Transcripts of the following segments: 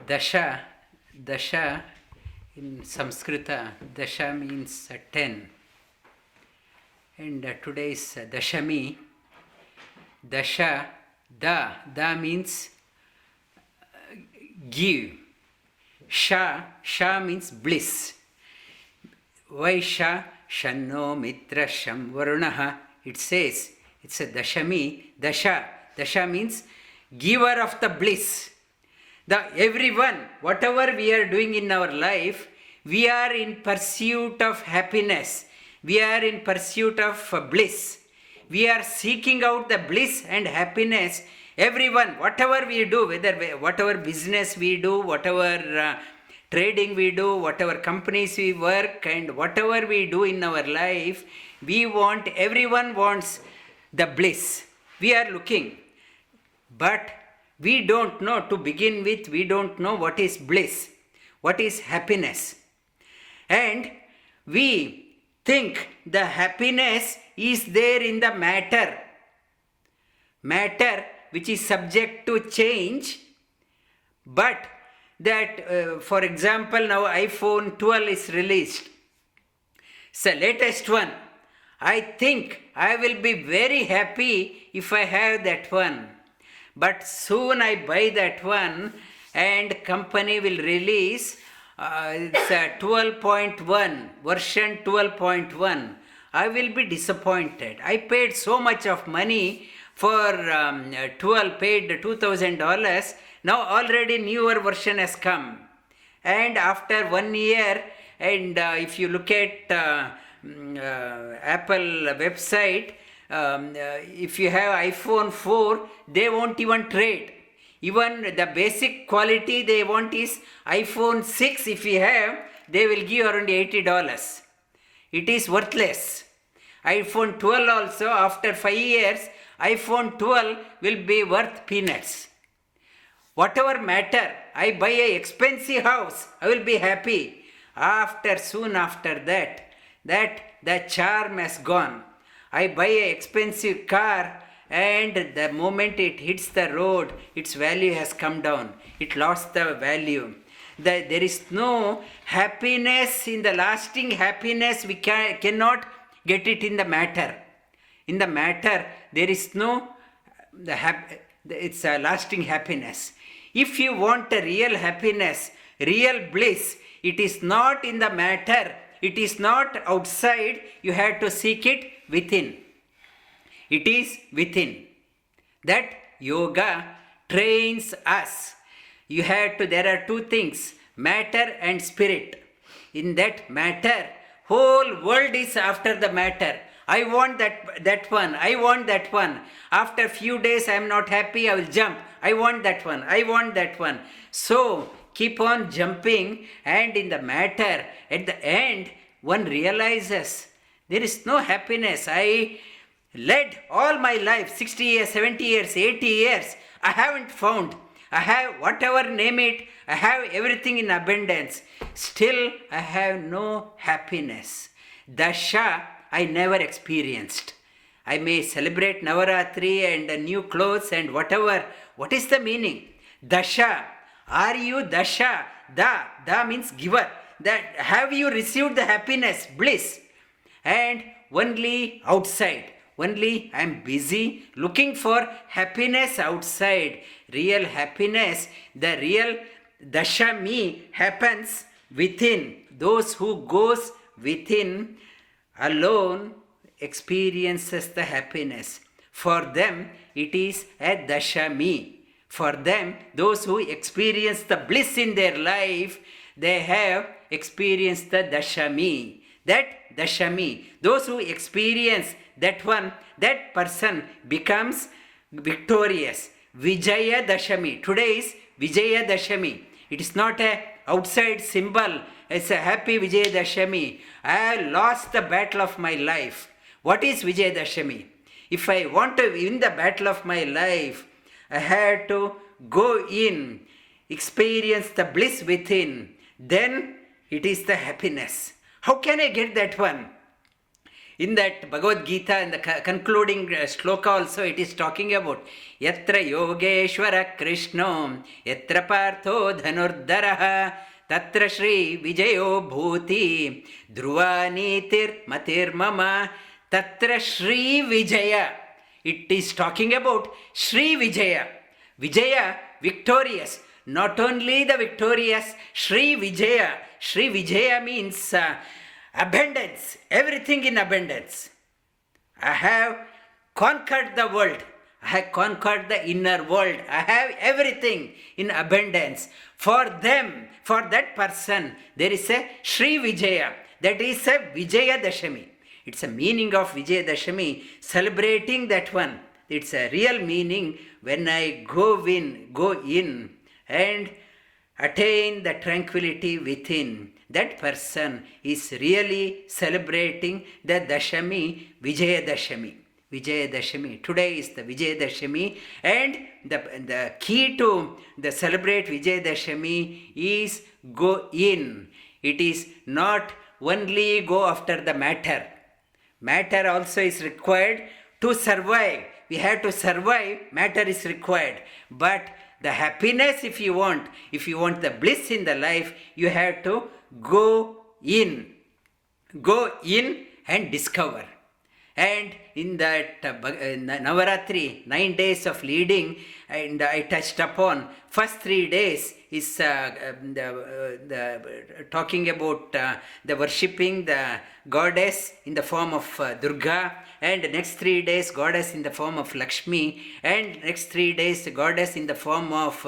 Dasha, Dasha in Sanskrita, Dasha means 10. And today's Dashami, Dasha, Da means give. Sha means bliss. Why Sha? Shanno Mitra Sham Varunaha. It says, it's a Dashami, Dasha means giver of the bliss. Everyone, whatever we are doing in our life, we are in pursuit of happiness. We are in pursuit of bliss. We are seeking out the bliss and happiness. Everyone, whatever we do, whatever business we do, whatever trading we do, whatever companies we work, and whatever we do in our life, everyone wants the bliss. We are looking. But we don't know, to begin with, we don't know what is bliss, what is happiness. And we think the happiness is there in the matter which is subject to change. But that, for example, now iPhone 12 is released. It's the latest one. I think I will be very happy if I have that one. But soon I buy that one and company will release it's a 12.1, version 12.1. I will be disappointed. I paid so much of money for 12, paid $2,000. Now already newer version has come. And after 1 year, and if you look at Apple website, if you have iPhone 4, they won't even trade. Even the basic quality they want is iPhone 6. If you have, they will give around $80. It is worthless. iPhone 12 also, after 5 years, iPhone 12 will be worth peanuts. Whatever matter, I buy an expensive house, I will be happy. Soon after that, the charm has gone. I buy an expensive car, and the moment it hits the road, its value has come down. It lost the value. There is no happiness, in the lasting happiness, we cannot get it in the matter. In the matter, there is no, it's a lasting happiness. If you want a real happiness, real bliss, it is not in the matter. It is not outside. You have to seek it within. It is within. That yoga trains us. There are two things, matter and spirit. In that matter, whole world is after the matter. I want that one. I want that one. After few days I am not happy, I will jump. I want that one. I want that one. So keep on jumping, and in the matter, at the end, one realizes there is no happiness. I led all my life, 60 years, 70 years, 80 years, I haven't found. I have whatever, name it, I have everything in abundance. Still, I have no happiness. Dasha, I never experienced. I may celebrate Navaratri and new clothes and whatever. What is the meaning? Dasha. Are you Dasha? Da means giver. Have you received the happiness, bliss? And only outside. Only I am busy looking for happiness outside. Real happiness, the real Dasha me happens within. Those who goes within alone experiences the happiness. For them, it is a Dasha me. For them, those who experience the bliss in their life, they have experienced the Dashami. That Dashami, those who experience that one, that person becomes victorious. Vijaya Dashami. Today is Vijaya Dashami. It is not a outside symbol. It's a happy Vijaya Dashami. I lost the battle of my life. What is Vijaya Dashami? If I want to win the battle of my life, I had to go in, experience the bliss within. Then it is the happiness. How can I get that one? In that Bhagavad Gita, in the concluding shloka also, it is talking about Yatra Yogeshwara Krishno, Yatra Partho Dhanurdaraha, Tatra Shri Vijayo Bhuti, Dhruva Nitir Matir Mama, Tatra Shri Vijaya. It is talking about Shri Vijaya. Vijaya, victorious. Not only the victorious, Shri Vijaya. Shri Vijaya means abundance, everything in abundance. I have conquered the world. I have conquered the inner world. I have everything in abundance. For them, for that person, there is a Shri Vijaya. That is a Vijaya Dashami. It's a meaning of Vijaya Dashami, celebrating that one. It's a real meaning when I go in and attain the tranquility within. That person is really celebrating the Dashami, Vijaya Dashami. Vijaya Dashami. Today is the Vijaya Dashami, and the key to the celebrate Vijaya Dashami is go in. It is not only go after the matter. Matter also is required to survive. We have to survive, matter is required. But the happiness, if you want the bliss in the life, you have to go in and discover. And in that Navaratri, 9 days of leading, and I touched upon first 3 days is talking about the worshipping the goddess in the form of Durga, and next 3 days goddess in the form of Lakshmi, and next 3 days goddess in the form of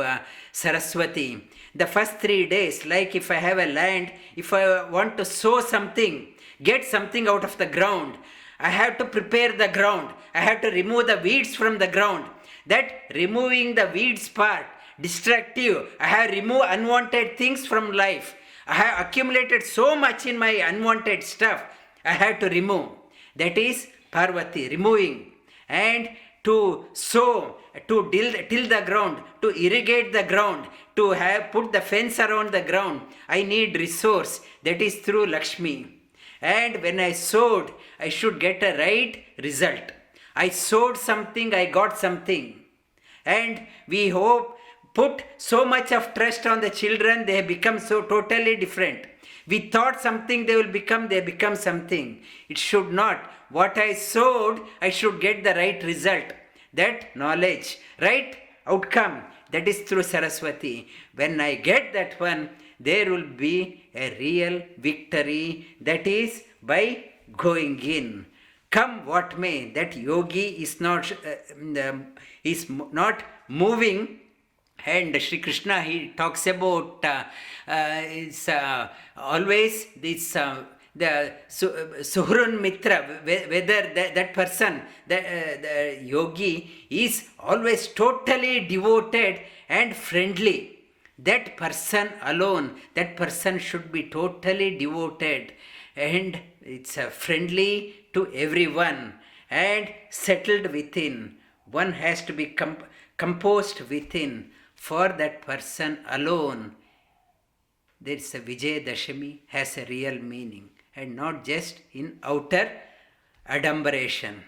Saraswati. The first 3 days, like if I have a land, if I want to sow something, get something out of the ground, I have to prepare the ground. I have to remove the weeds from the ground. That removing the weeds part, destructive. I have removed unwanted things from life. I have accumulated so much in my unwanted stuff. I have to remove. That is Parvati, removing. And to sow, to till the ground, to irrigate the ground, to have put the fence around the ground. I need resource. That is through Lakshmi. And when I sowed, I should get a right result. I sowed something, I got something. And we hope, put so much of trust on the children, they have become so totally different. We thought something they become something. It should not. What I sowed, I should get the right result. That knowledge, right outcome, that is through Saraswati. When I get that one, there will be a real victory, that is by going in. Come what may, that yogi is not moving. And Sri Krishna, he talks about always this the Suhrun Mitra, whether that person, the yogi, is always totally devoted and friendly. That person alone, that person should be totally devoted, and it's friendly to everyone and settled within. One has to be composed within. For that person alone, there is a Vijaya Dashami, has a real meaning, and not just in outer adumberation.